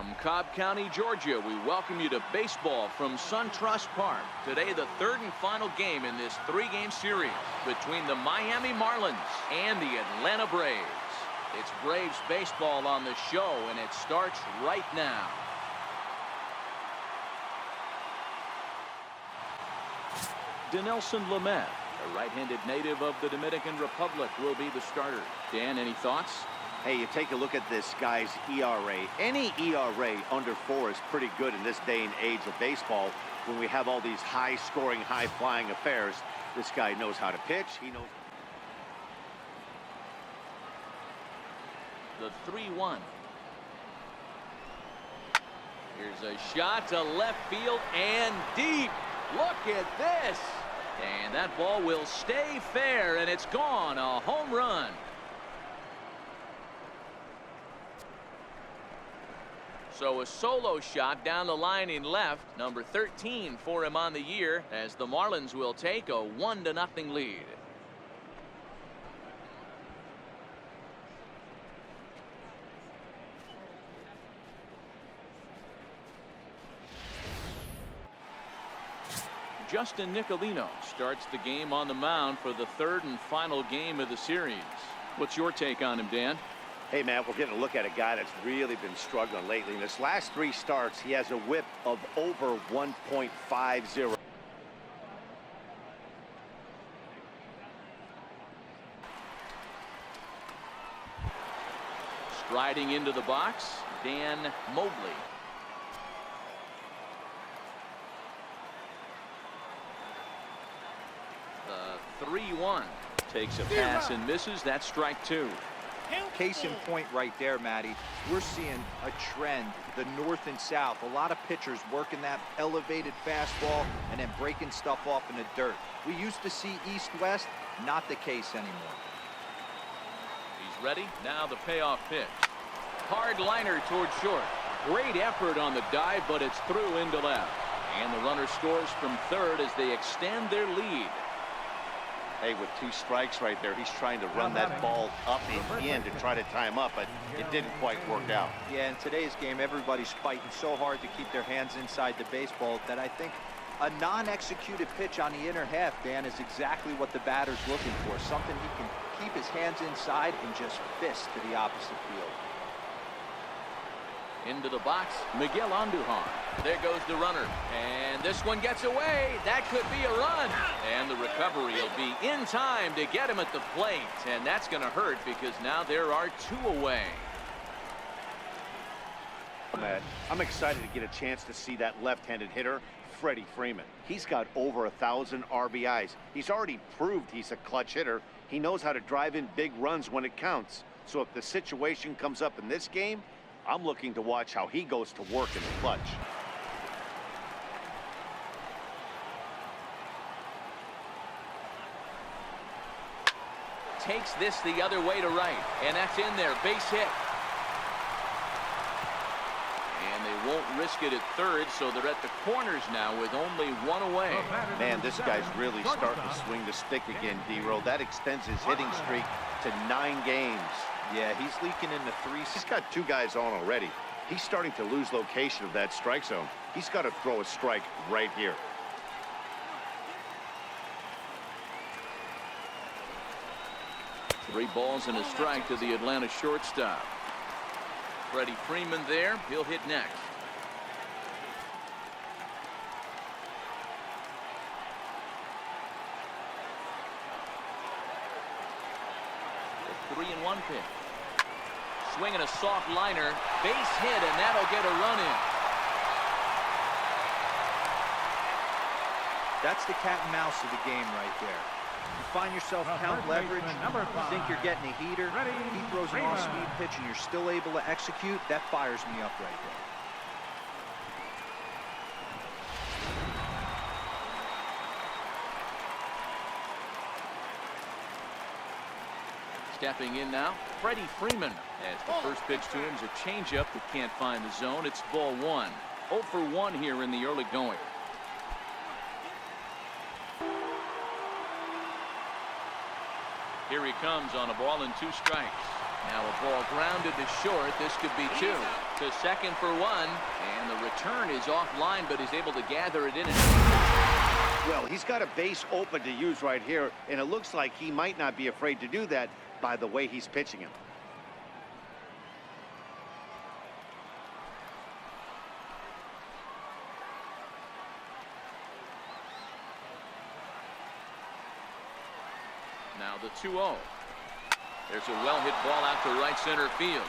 From Cobb County, Georgia, we welcome you to baseball from SunTrust Park. Today, the third and final game in this three-game series between the Miami Marlins and the Atlanta Braves. It's Braves baseball on the show, and it starts right now. Dinelson Lamet, a right-handed native of the Dominican Republic, will be the starter. Dan, any thoughts? Hey, you take a look at this guy's ERA. Any ERA under 4 is pretty good in this day and age of baseball when we have all these high-scoring, high-flying affairs. This guy knows how to pitch. He knows. The 3-1. Here's a shot to left field and deep. Look at this. And that ball will stay fair, and it's gone. A home run. So a solo shot down the line in left, number 13 for him on the year, as the Marlins will take a 1-0 lead. Justin Nicolino starts the game on the mound for the third and final game of the series. What's your take on him, Dan? Hey, man, we're getting a look at a guy that's really been struggling lately. In his last 3 starts, he has a whip of over 1.50. Striding into the box, Dan Mobley. The 3-1 takes a pass and misses. That's strike 2. Case in point right there, Matty. We're seeing a trend, the north and south. A lot of pitchers working that elevated fastball and then breaking stuff off in the dirt. We used to see east-west, not the case anymore. He's ready. Now the payoff pitch. Hard liner towards short. Great effort on the dive, but it's through into left. And the runner scores from third as they extend their lead. Hey, with 2 strikes right there, he's trying to run that ball up and in to try to tie him up, but it didn't quite work out. Yeah, in today's game, everybody's fighting so hard to keep their hands inside the baseball that I think a non-executed pitch on the inner half, Dan, is exactly what the batter's looking for. Something he can keep his hands inside and just fist to the opposite field. Into the box, Miguel Andujar. There goes the runner. And this one gets away. That could be a run. And the recovery will be in time to get him at the plate. And that's going to hurt because now there are 2 away. I'm excited to get a chance to see that left-handed hitter, Freddie Freeman. He's got over 1,000 RBIs. He's already proved he's a clutch hitter. He knows how to drive in big runs when it counts. So if the situation comes up in this game, I'm looking to watch how he goes to work in the clutch. Takes this the other way to right, and that's in there. Base hit. And they won't risk it at third, so they're at the corners now with only 1 away. Man, this guy's really starting to swing the stick again, D-Roll. That extends his hitting streak to 9 games. Yeah, he's leaking into 3. He's got 2 guys on already. He's starting to lose location of that strike zone. He's got to throw a strike right here. Three balls and a strike to the Atlanta shortstop. Freddie Freeman there. He'll hit next. The 3-1 pitch. Swinging a soft liner, base hit, and that'll get a run in. That's the cat and mouse of the game right there. You find yourself count leverage, you think you're getting a heater, he throws an off-speed pitch and you're still able to execute. That fires me up right there. Stepping in now, Freddie Freeman. As the first pitch to him is a changeup that can't find the zone. It's ball 1. 0 for 1 here in the early going. Here he comes on a ball and 2 strikes. Now a ball grounded to short. This could be 2. To second for one, and the return is offline, but he's able to gather it in. Well, he's got a base open to use right here, and it looks like he might not be afraid to do that by the way he's pitching him. Now the 2-0. There's a well-hit ball out to right center field.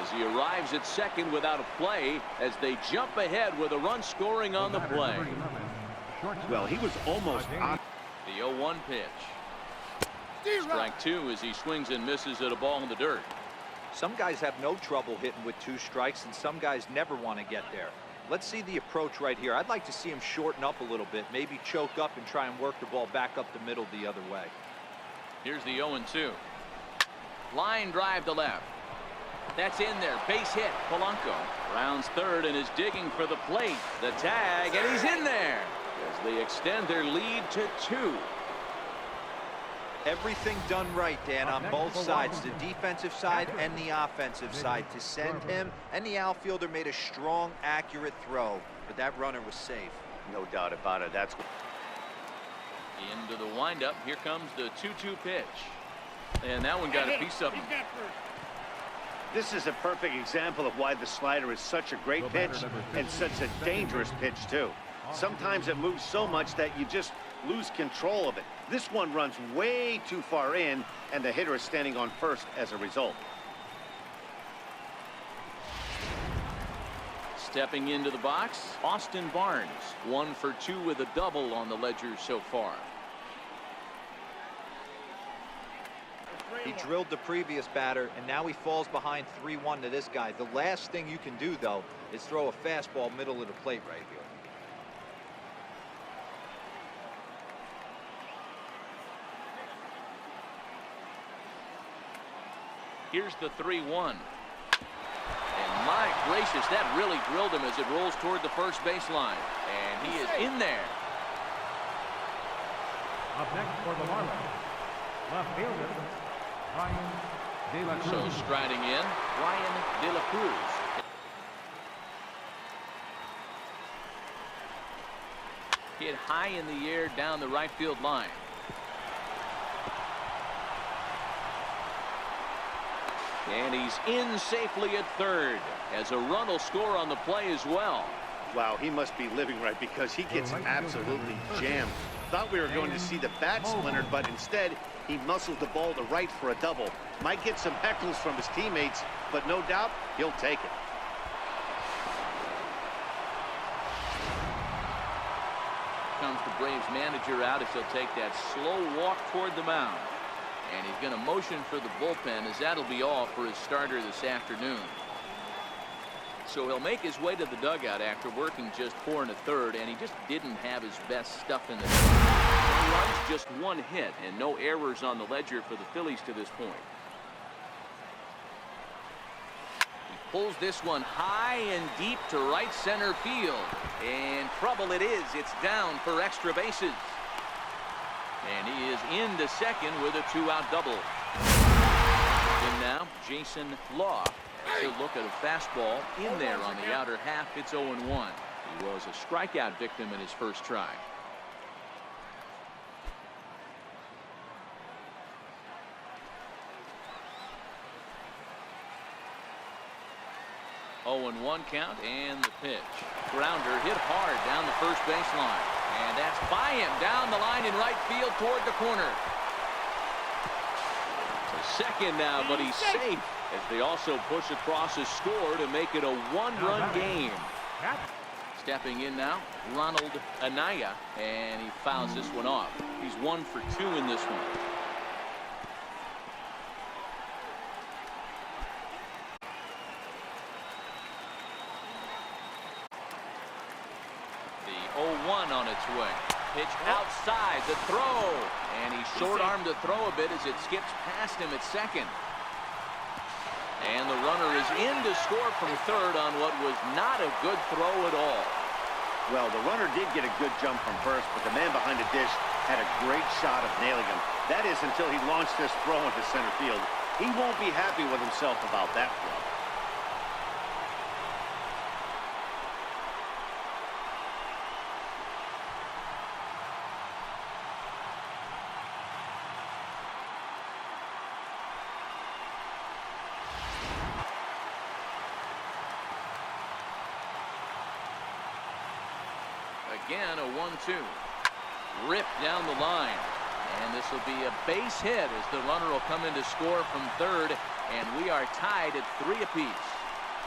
As he arrives at second without a play, as they jump ahead with a run scoring on the play. Well, he was almost on. The 0-1 pitch. Strike two as he swings and misses at a ball in the dirt. Some guys have no trouble hitting with 2 strikes, and some guys never want to get there. Let's see the approach right here. I'd like to see him shorten up a little bit, maybe choke up and try and work the ball back up the middle the other way. Here's the 0-2. Line drive to left. That's in there. Base hit. Polanco rounds third and is digging for the plate. The tag, and he's in there as they extend their lead to 2. Everything done right, Dan, on both sides, the defensive side and the offensive side, to send him, and the outfielder made a strong, accurate throw, but that runner was safe. No doubt about it. That's Into the windup. Here comes the 2-2 pitch. And that one got a piece of him. This is a perfect example of why the slider is such a great pitch and such a dangerous pitch, too. Sometimes it moves so much that you just lose control of it. This one runs way too far in, and the hitter is standing on first as a result. Stepping into the box, Austin Barnes. 1 for 2 with a double on the ledger so far. He drilled the previous batter, and now he falls behind 3-1 to this guy. The last thing you can do, though, is throw a fastball middle of the plate right here. Here's the 3-1. And my gracious, that really drilled him as it rolls toward the first baseline. And he is in there. Up next for the Marlins, left fielder, Ryan De La Cruz. So striding in, Ryan De La Cruz. Hit high in the air down the right field line. And he's in safely at third, as a run will score on the play as well. Wow, he must be living right, because he gets absolutely jammed. Thought we were going to see the bat splintered, but instead he muscled the ball to right for a double. Might get some heckles from his teammates, but no doubt he'll take it. Comes the Braves manager out as he'll take that slow walk toward the mound. And he's going to motion for the bullpen, as that'll be all for his starter this afternoon. So he'll make his way to the dugout after working just 4 1/3, and he just didn't have his best stuff in the runs, just 1 hit, and no errors on the ledger for the Phillies to this point. He pulls this one high and deep to right center field, and trouble it is. It's down for extra bases. And he is into second with a 2-out double. And now Jason Law. To look at a fastball in there on the outer half. It's 0-1. He was a strikeout victim in his first try. Oh, 0-1 count, and the pitch. Grounder hit hard down the first baseline. And that's by him down the line in right field toward the corner. To second now, but he's safe as they also push across a score to make it a 1-run game. Stepping in now, Ronald Anaya, and he fouls this one off. He's 1 for 2 in this one. The 0-1 on its way. Pitch outside, the throw, and he short-armed the throw a bit as it skips past him at second. And the runner is in to score from third on what was not a good throw at all. Well, the runner did get a good jump from first, but the man behind the dish had a great shot of nailing him. That is until he launched this throw into center field. He won't be happy with himself about that throw. Again, a 1-2. Ripped down the line. And this will be a base hit as the runner will come in to score from third. And we are tied at 3 apiece.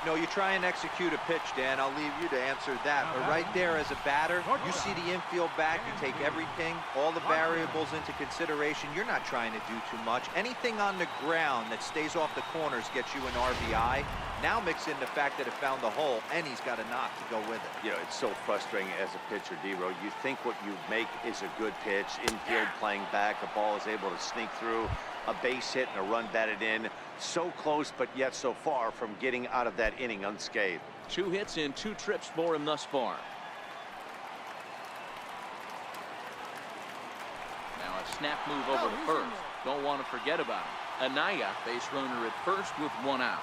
No, you try and execute a pitch, Dan. I'll leave you to answer that. But right there as a batter, you see the infield back. You take everything, all the variables into consideration. You're not trying to do too much. Anything on the ground that stays off the corners gets you an RBI. Now mix in the fact that it found the hole, and he's got a knock to go with it. You know, it's so frustrating as a pitcher, D-Row. You think what you make is a good pitch, infield playing back, a ball is able to sneak through, a base hit and a run batted in. So close, but yet so far from getting out of that inning unscathed. 2 hits in 2 trips for him thus far. Now a snap move over to first. Don't want to forget about him. Anaya, base runner at first with 1 out.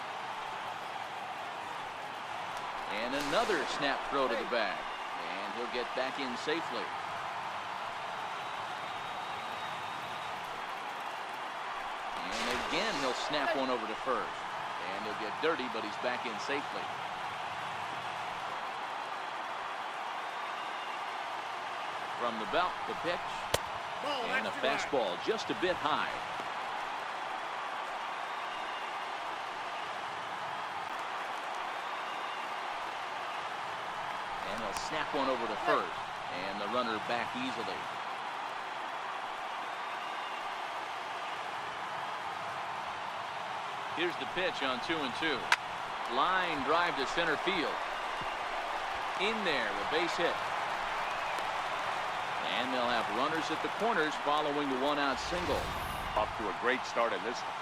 And another snap throw to the bag. And he'll get back in safely. And again, he'll snap one over to first. And he'll get dirty, but he's back in safely. From the belt, the pitch. And a fastball just a bit high. And he'll snap one over to first. And the runner back easily. Here's the pitch on 2-2. Line drive to center field. In there, a base hit. And they'll have runners at the corners following the 1-out single. Off to a great start in this one.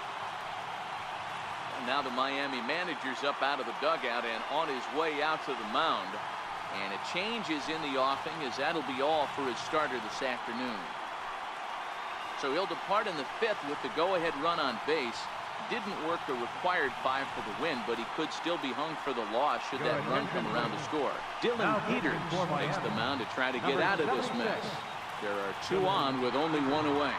And now the Miami manager's up out of the dugout and on his way out to the mound. And a change is in the offing, as that'll be all for his starter this afternoon. So he'll depart in the 5th with the go-ahead run on base. Didn't work the required 5 for the win, but he could still be hung for the loss should that run come around to score. Dylan Peters takes the mound to try to get out of this mess. There are 2 on with only 1 away.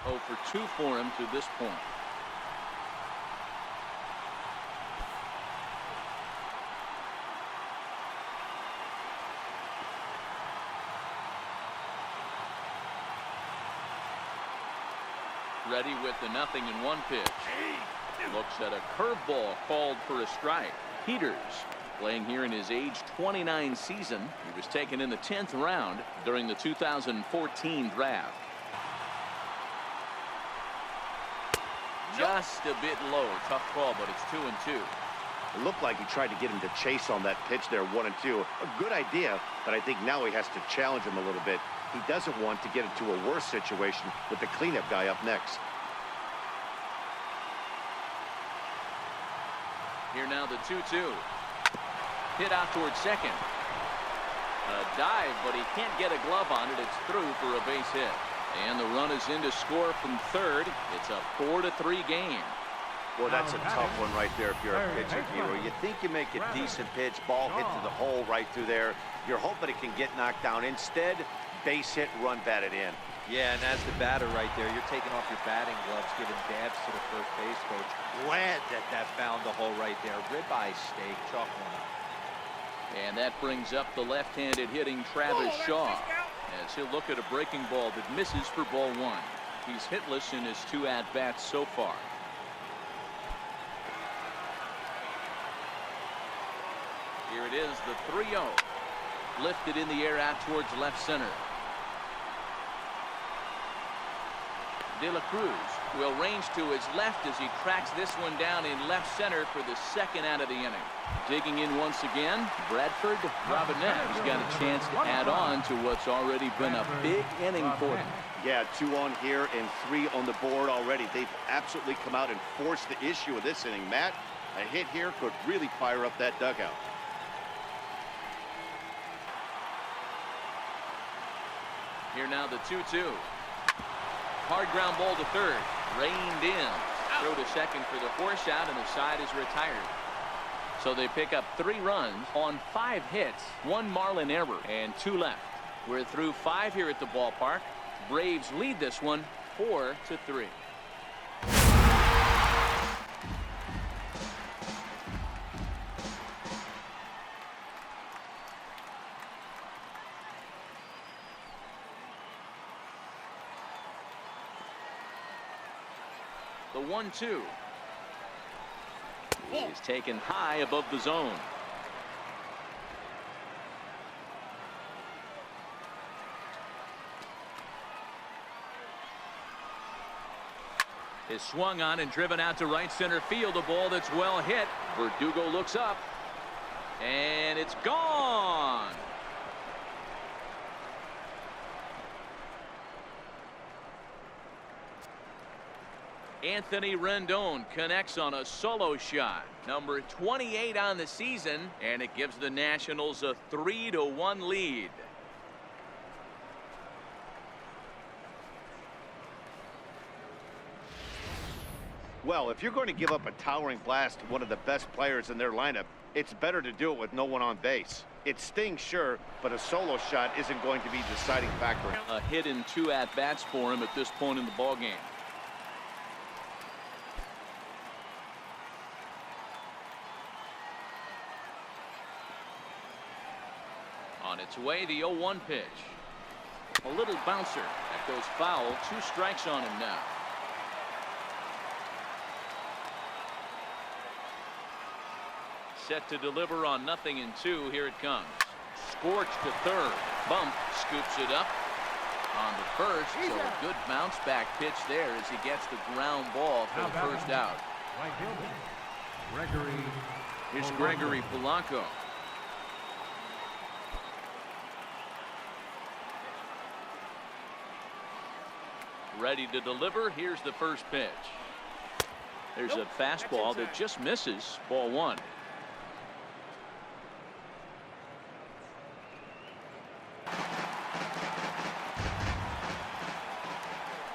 Oh for 2 for him to this point. Ready with the 0-1 pitch. Looks at a curveball called for a strike. Peters, playing here in his age 29 season. He was taken in the 10th round during the 2014 draft. Just a bit low. Tough call, but it's 2-2. It looked like he tried to get him to chase on that pitch there, 1-2. A good idea, but I think now he has to challenge him a little bit. He doesn't want to get into a worse situation with the cleanup guy up next. Here now the 2-2. Hit out towards second. A dive, but he can't get a glove on it. It's through for a base hit. And the run is in to score from third. It's a 4-3 game. Well, that's a tough one right there if you're a pitcher, hero. You think you make a decent pitch, ball hit to the hole right through there. You're hoping it can get knocked down. Instead, base hit, run batted in. Yeah, and as the batter right there, you're taking off your batting gloves, giving dabs to the first base coach. Glad that found the hole right there. Ribeye steak, chalk one up. And that brings up the left-handed hitting Travis Shaw, as he'll look at a breaking ball that misses for ball 1. He's hitless in his 2 at-bats so far. Here it is, the 3-0. Lifted in the air out towards left center. De La Cruz will range to his left as he tracks this one down in left center for the 2nd out of the inning. Digging in once again, Bradford Robinette. He's got a chance to add on to what's already been a big inning for him. Yeah, 2 on here and 3 on the board already. They've absolutely come out and forced the issue of this inning. Matt, a hit here could really fire up that dugout. Here now the 2-2. Hard ground ball to third. Reined in. Throw to second for the force out, and the side is retired. So they pick up 3 runs on 5 hits, 1 Marlin error, and 2 left. We're through 5 here at the ballpark. Braves lead this one 4-3. The 1-2 is taken high above the zone. Is swung on and driven out to right center field. A ball that's well hit. Verdugo looks up, and it's gone. Anthony Rendon connects on a solo shot. Number 28 on the season, and it gives the Nationals a 3-1 lead. Well, if you're going to give up a towering blast to one of the best players in their lineup, it's better to do it with no one on base. It stings, sure, but a solo shot isn't going to be the deciding factor. A hit in 2 at-bats for him at this point in the ballgame. On its way, the 0-1 pitch. A little bouncer. That goes foul. 2 strikes on him now. Set to deliver on 0-2. Here it comes. Scorched to third. Bump. Scoops it up. On the first. So a good bounce back pitch there as he gets the ground ball for the first out. Right fielder, Gregory. Here's Gregory Polanco. Ready to deliver. Here's the first pitch. There's a fastball that just misses. Ball 1.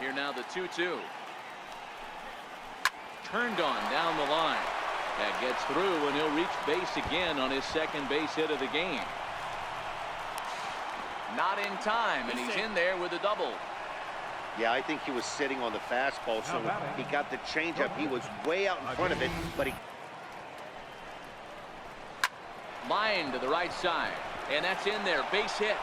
Here now the 2-2. Turned on down the line. That gets through, and he'll reach base again on his second base hit of the game. Not in time, and he's in there with a double. Yeah, I think he was sitting on the fastball, so he got the changeup. He was way out in front of it, but he... Line to the right side, and that's in there. Base hit.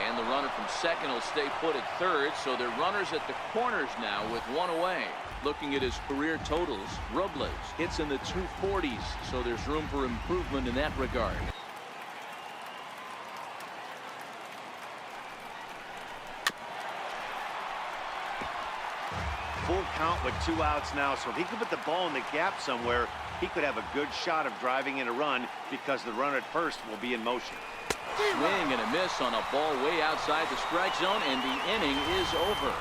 And the runner from second will stay put at third, so they're runners at the corners now with 1 away. Looking at his career totals, Robles hits in the 240s, so there's room for improvement in that regard. Full count with 2 outs now, so if he could put the ball in the gap somewhere, he could have a good shot of driving in a run because the runner at first will be in motion. Swing and a miss on a ball way outside the strike zone, and the inning is over.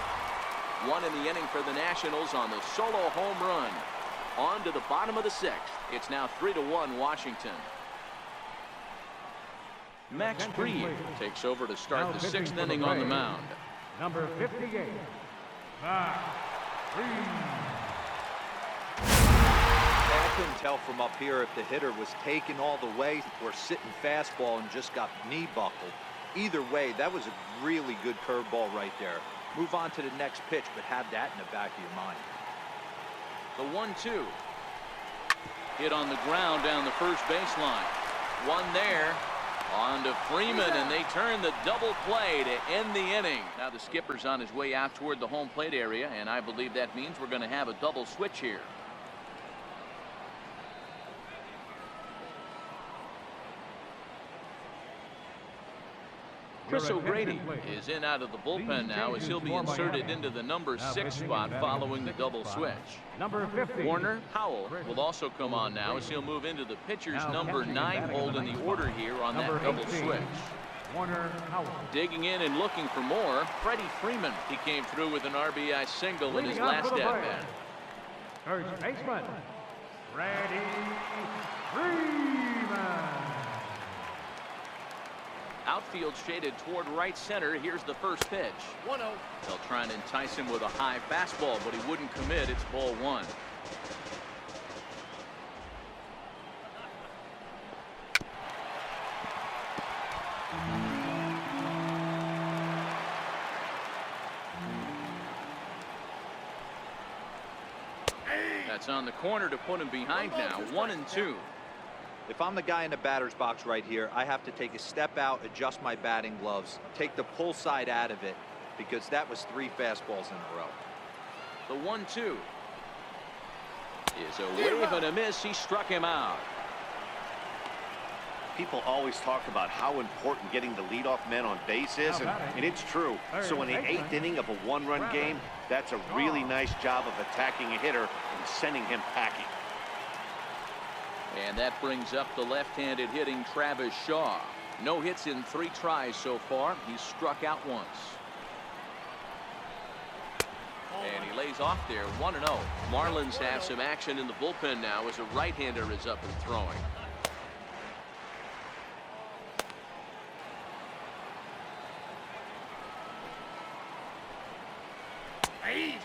1 in the inning for the Nationals on the solo home run. On to the bottom of the 6th. It's now 3-1 Washington. Max Fried takes over to start the 6th inning on the mound. Number 58. Max Fried. I couldn't tell from up here if the hitter was taken all the way or sitting fastball and just got knee buckled. Either way, that was a really good curveball right there. Move on to the next pitch, but have that in the back of your mind. The 1-2. Hit on the ground down the first baseline. One there. On to Freeman, and they turn the double play to end the inning. Now the skipper's on his way out toward the home plate area, and I believe that means we're going to have a double switch here. Chris O'Grady is in out of the bullpen now as he'll be inserted into the number 6 spot following the double switch. Number 50. Warner Howell will also come on now as he'll move into the pitcher's number 9 hold in the order here on that double switch. Warner Howell. Digging in and looking for more, Freddie Freeman. He came through with an RBI single in his last at-bat. First baseman, Freddie Freeman. Outfield shaded toward right center. Here's the first pitch. 1-0. They'll try and entice him with a high fastball, but he wouldn't commit. It's ball one. That's on the corner to put him behind now. 1-2. If I'm the guy in the batter's box right here, I have to take a step out, adjust my batting gloves, take the pull side out of it, because that was 3 fastballs in a row. The 1-2 is a wave and a miss. He struck him out. People always talk about how important getting the leadoff man on base is, and it's true. So in the 8th inning of a 1-run game, that's a really nice job of attacking a hitter and sending him packing. And that brings up the left-handed hitting Travis Shaw. No hits in 3 tries so far. He's struck out once. And he lays off there. 1-0. Marlins have some action in the bullpen now as a right-hander is up and throwing.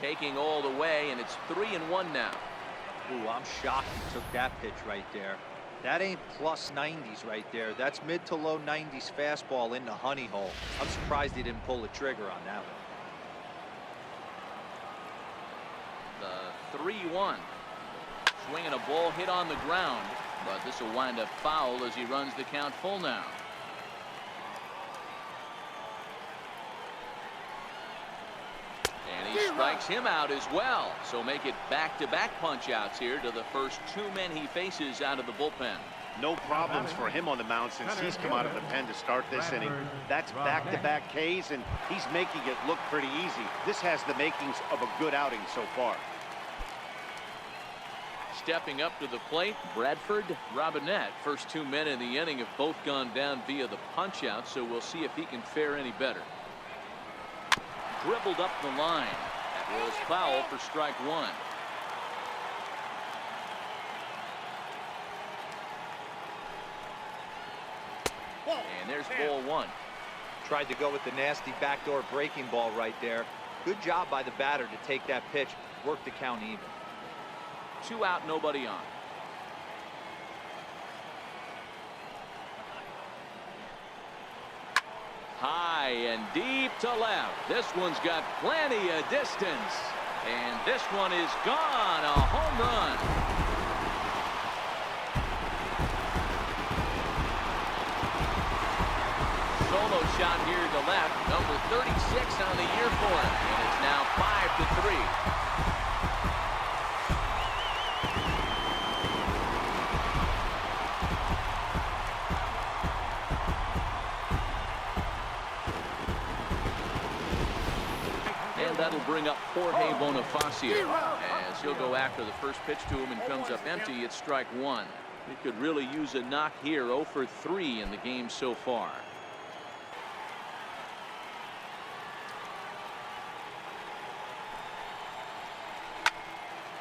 Taking all the way, and it's 3-1 now. Ooh, I'm shocked he took that pitch right there. That ain't plus 90s right there. That's mid to low 90s fastball in the honey hole. I'm surprised he didn't pull the trigger on that one. The 3-1. Swinging a ball hit on the ground, but this will wind up foul as he runs the count full now. And he strikes him out as well. So make it back-to-back punch-outs here to the first 2 men he faces out of the bullpen. No problems for him on the mound since he's come out of the pen to start this inning. That's back-to-back Ks, and he's making it look pretty easy. This has the makings of a good outing so far. Stepping up to the plate, Bradford, Robinette. First 2 men in the inning have both gone down via the punch-out, so we'll see if he can fare any better. Dribbled up the line. That was foul for strike 1. And there's ball 1. Tried to go with the nasty backdoor breaking ball right there. Good job by the batter to take that pitch, work the count even. 2 out, nobody on. High and deep to left. This one's got plenty of distance. And this one is gone. A home run. Solo shot here to left. Number 36 on the year for him. And it's now 5-3. That'll bring up Jorge Bonifacio as he'll go after the first pitch to him and comes up empty. It's strike 1. He could really use a knock here. 0 for 3 in the game so far.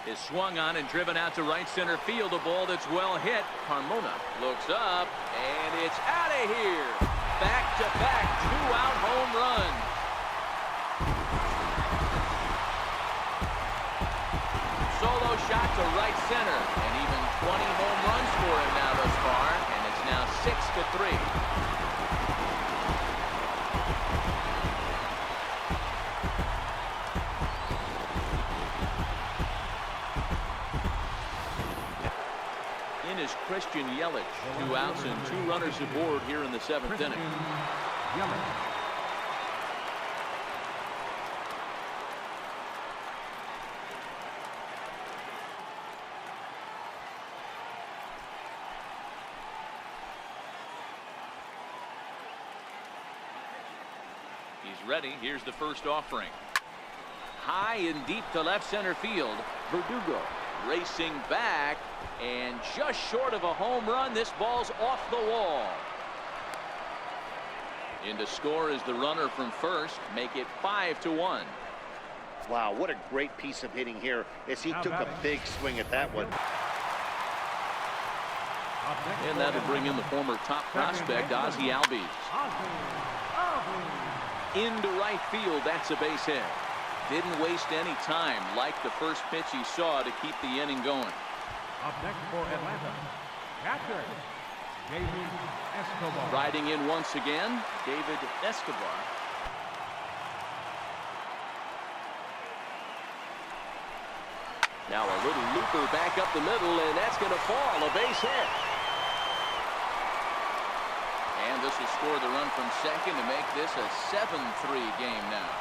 Is swung on and driven out to right center field. A ball that's well hit. Carmona looks up and it's out of here. Back-to-back 2-out home runs. Solo shot to right center, and even 20 home runs for him now thus far, and it's now 6-3. In is Christian Yelich. 2 outs and 2 runners aboard here in the 7th inning. Yelich. He's ready. Here's the first offering. High and deep to left center field. Verdugo racing back and just short of a home run. This ball's off the wall. In to score is the runner from first. Make it 5-1. Wow, what a great piece of hitting here as he took a big swing at that one. And that'll bring in the former top prospect, Ozzie Albies. Into right field, that's a base hit. Didn't waste any time, like the first pitch he saw, to keep the inning going. Up next for Atlanta, catcher, David Escobar. Riding in once again, David Escobar. Now a little looper back up the middle, and that's going to fall, a base hit. And this will score the run from second to make this a 7-3 game now.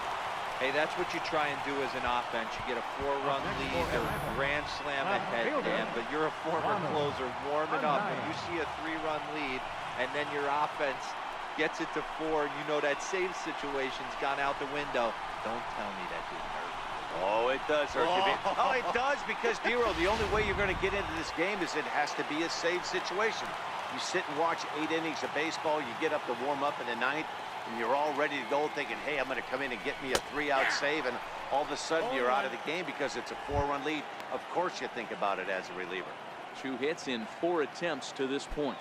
Hey, that's what you try and do as an offense. You get a 4-run lead, a grand slam ahead, Dan, but you're a former closer warming up. When you see a 3-run lead, and then your offense gets it to 4, and you know that save situation's gone out the window, don't tell me that didn't hurt. Oh, it does hurt. Oh, it does, because, Dero, the only way you're going to get into this game is it has to be a save situation. You sit and watch 8 innings of baseball, you get up to warm up in the 9th, and you're all ready to go thinking, hey, I'm going to come in and get me a 3-out save, and all of a sudden you're out of the game because it's a 4-run lead. Of course you think about it as a reliever. 2 hits in 4 attempts to this point.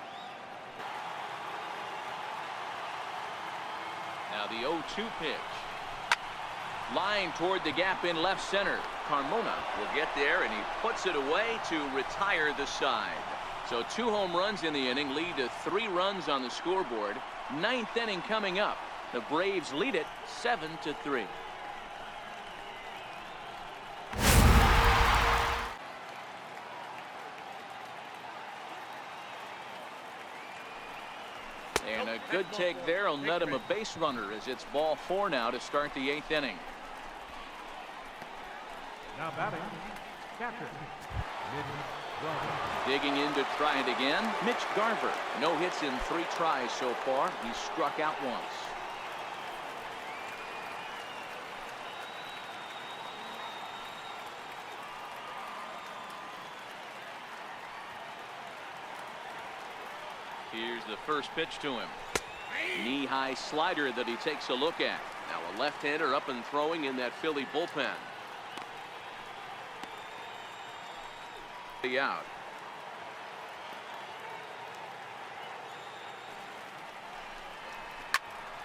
Now the 0-2 pitch. Line toward the gap in left center. Carmona will get there, and he puts it away to retire the side. So 2 home runs in the inning lead to 3 runs on the scoreboard. 9th inning coming up. The Braves lead it 7-3. And a good take there will net him a base runner, as it's ball 4 now to start the 8th inning. Now batting, catcher, Digging in to try it again, Mitch Garver. No hits in 3 tries so far. He's struck out once. Here's the first pitch to him. Knee-high slider that he takes a look at. Now a left-hander up and throwing in that Philly bullpen. The out.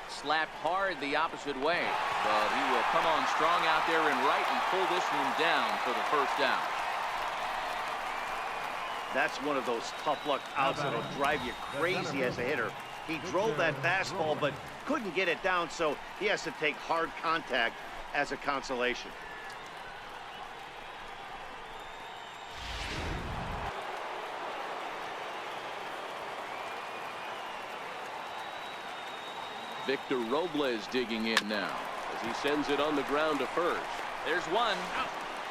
Slapped hard the opposite way, but he will come on strong out there in right and pull this one down for the first out. That's one of those tough luck outs that'll drive you crazy as a hitter. He drove that fastball but couldn't get it down, so he has to take hard contact as a consolation. Victor Robles digging in now as he sends it on the ground to first. There's one.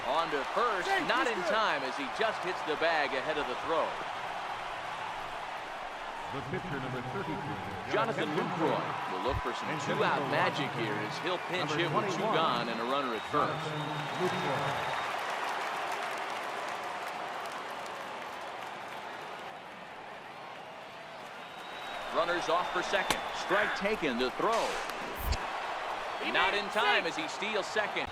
On to first, not in time as he just hits the bag ahead of the throw. the pitcher number 32. Jonathan Lucroy will look for some 2-out magic here as he'll pinch hit with 2 gone and a runner at first. Runners off for second. Strike taken to throw. Not in time as he steals second.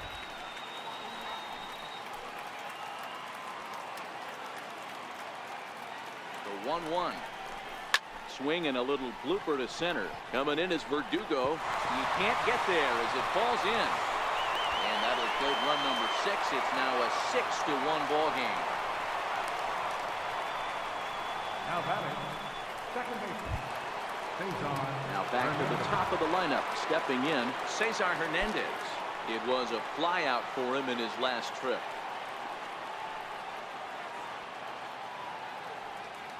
The 1-1. Swing and a little blooper to center. Coming in is Verdugo. He can't get there as it falls in. And that'll go run number 6. It's now a 6-1 ball game. Now batting, second baseman. Now back to the top of the lineup. Stepping in, Cesar Hernandez. It was a flyout for him in his last trip.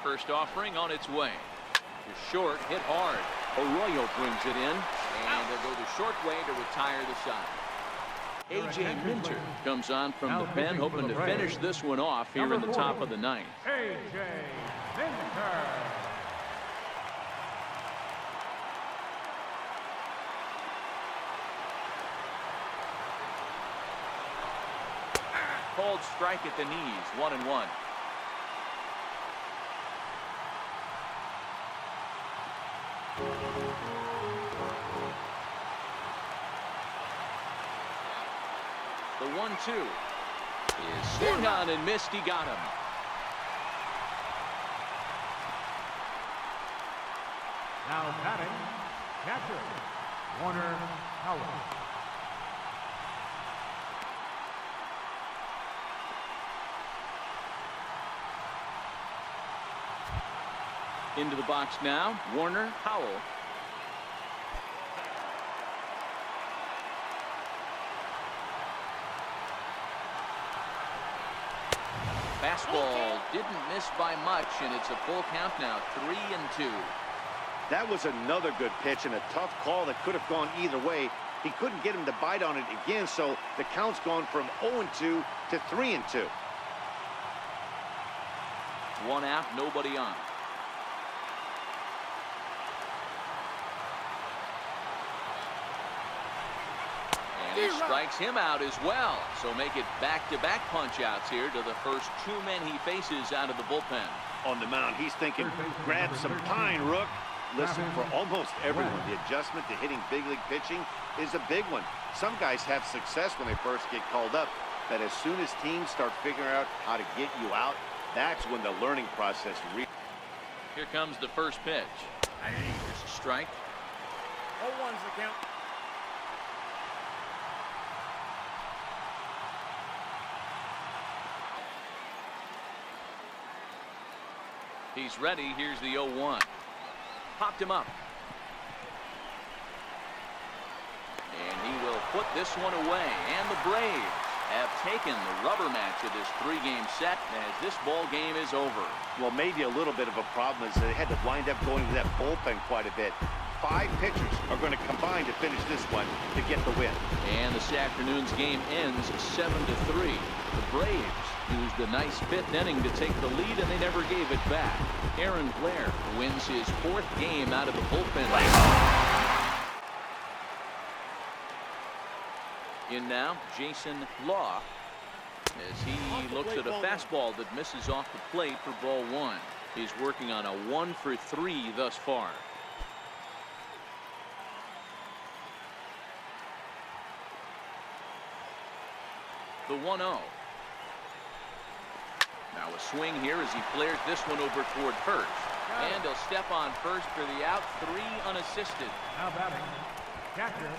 First offering on its way. Short, hit hard. Arroyo brings it in, and they'll go the short way to retire the side. A.J. Minter comes on from the pen, hoping to finish this one off here in the top of the 9th. A.J. Minter. Called strike at the knees, 1-1. The 1-2 is swung on and missed. He got him. Now batting, catcher, Warner Howell. Into the box now, Warner Howell. Fastball didn't miss by much, and it's a full count now, 3-2. That was another good pitch and a tough call that could have gone either way. He couldn't get him to bite on it again, so the count's gone from 0-2 to 3-2. One out, nobody on. And he strikes him out as well. So make it back-to-back punch-outs here to the first two men he faces out of the bullpen. On the mound, he's thinking, grab some pine, Rook. Listen, for almost everyone, the adjustment to hitting big league pitching is a big one. Some guys have success when they first get called up, but as soon as teams start figuring out how to get you out, that's when the learning process Here comes the first pitch. Here's a strike. 0-1's the count. He's ready. Here's the 0-1. Popped him up. And he will put this one away. And the Braves have taken the rubber match of this three-game set as this ball game is over. Well, maybe a little bit of a problem is they had to wind up going to that bullpen quite a bit. 5 pitchers are going to combine to finish this one to get the win. And this afternoon's game ends 7-3. The Braves used a nice 5th inning to take the lead, and they never gave it back. Aaron Blair wins his 4th game out of the bullpen. In now, Jason Law, as he looks at a fastball that misses off the plate for ball 1. He's working on a 1-for-3 thus far. The 1-0. Now a swing here as he flares this one over toward first. And he'll step on first for the out, 3 unassisted. Now batting, catcher,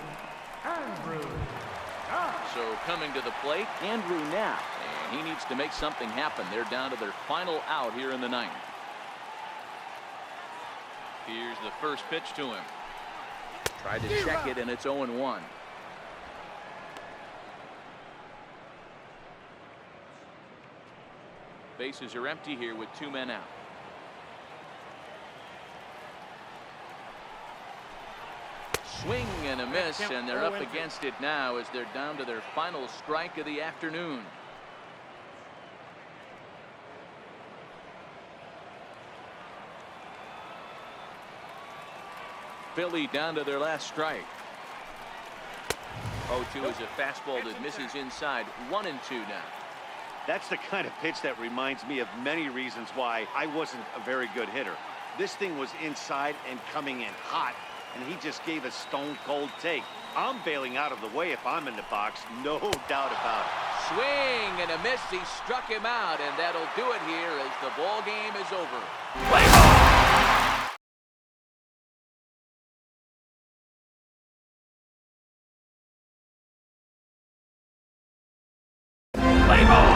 Andrew. So coming to the plate, Andrew Knapp. And he needs to make something happen. They're down to their final out here in the 9th. Here's the first pitch to him. Tried to check it, and it's 0-1. Bases are empty here with 2 men out. Swing and a miss, and they're up against it now as they're down to their final strike of the afternoon. Philly down to their last strike. 0-2 is a fastball that misses inside. 1-2 now. That's the kind of pitch that reminds me of many reasons why I wasn't a very good hitter. This thing was inside and coming in hot, and he just gave a stone-cold take. I'm bailing out of the way if I'm in the box, no doubt about it. Swing and a miss. He struck him out, and that'll do it here as the ball game is over. Play ball!